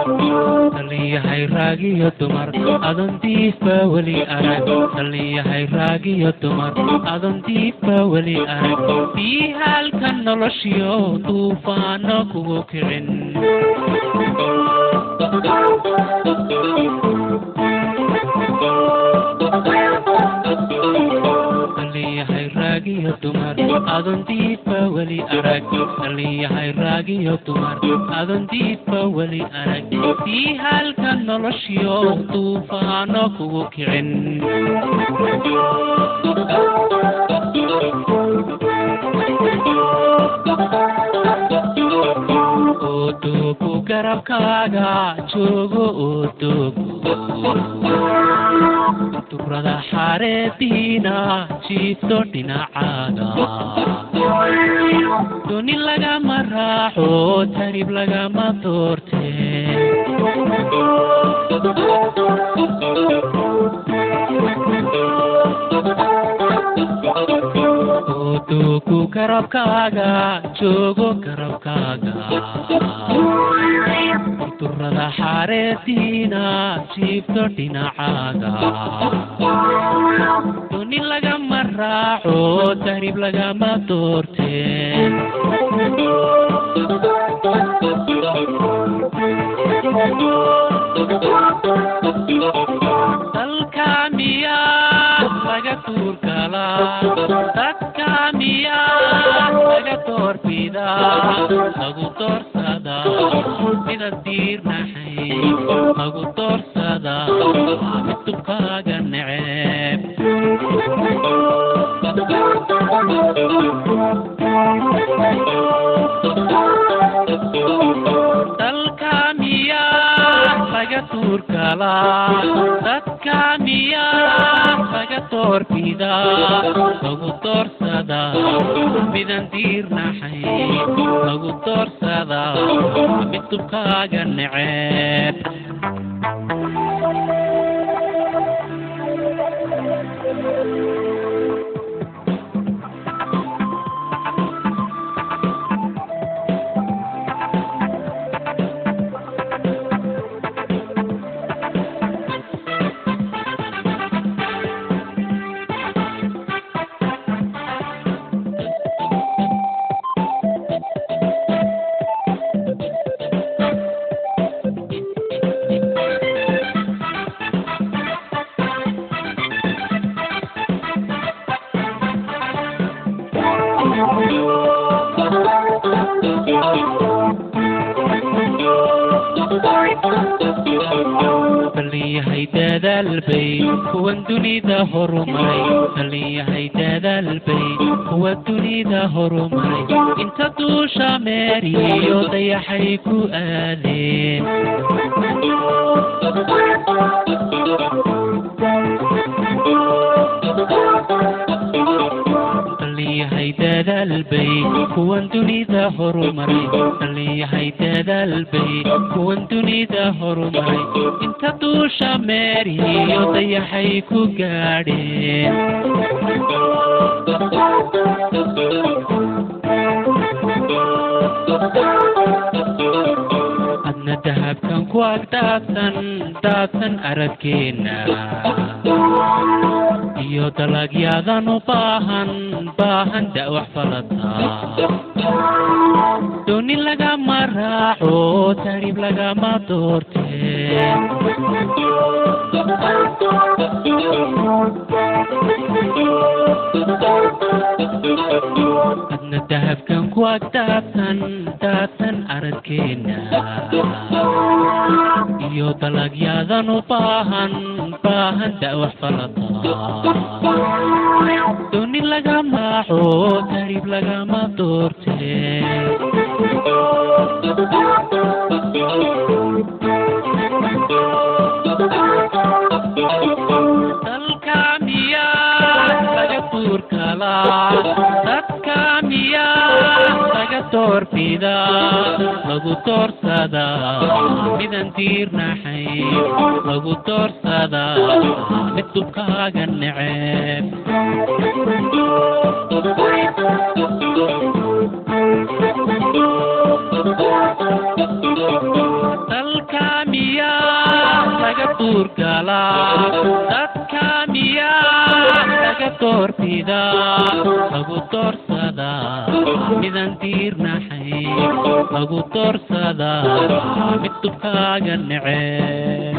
Salliyahay raagiyo dumar adon diifa weli arag Salliyahay raagiyo dumar adon diifa weli arag bii halkan noloshiyo duufaano kugu kicin Salliyahay raagiyo dumar adon diifa weli arag Salliyahay raagiyo dumar adon diifa weli arag bii halkan noloshiyo duufaano kugu kicin Odugu garabkaaga joogo odugu Tukrada xareediina jiifto dhinacaaga Duni lagama raaxo tarib lagama doorte Odugu garabkaaga joogo garabkaaga Turrada xareediina jiifto dhinacaaga Duni lagama raaxo tarib lagama doorte Dalka miyaa laga tuurkalaa Dadka miyaa laga doorbidaa Lagu doorsadaa mida diirnaxay Lagu doorsadaa mid dubkaaga neceb Dalka miyaa laga tuurkalaa Dadka miyaa laga doorbidaa Lagu doorsadaa midan diirnaxay Lagu doorsadaa mid dubkaaga neceb Salliyahay dadaal bay kuwan dunida horumaray Salliyahay dadaal bay kuwa dunida horumaray Inta duusha meeriyo dayaxay ku aadeen Salliyahay dadaal bay kuwan dunida horumaray Salliyahay dadaal bay kuwan dunida horumaray Inta duusha meeriyo dayaxay ku gaadheen Adna dahabkan ku agdaadsan aradkeena Iyo dalagyadan u baahan da'wax falata Duni lagama raaxo tarib lagama doorte Adna dahabkan ku agdaadsan aradkeena iyo dalagyaadan u baahan da'wax falataa duni lagama xo tarib lagama doortee dalkamiya laga tuurkala dadkamiya laga doorbida lagu doorsada midan tiirnaxay lagu doorsada mid dubkaaga neceb dalkamiya laga tuurkala dadkamiya laga doorbida lagu doorsada midan tiirnaxay lagu doorsada mid dubkaaga neceb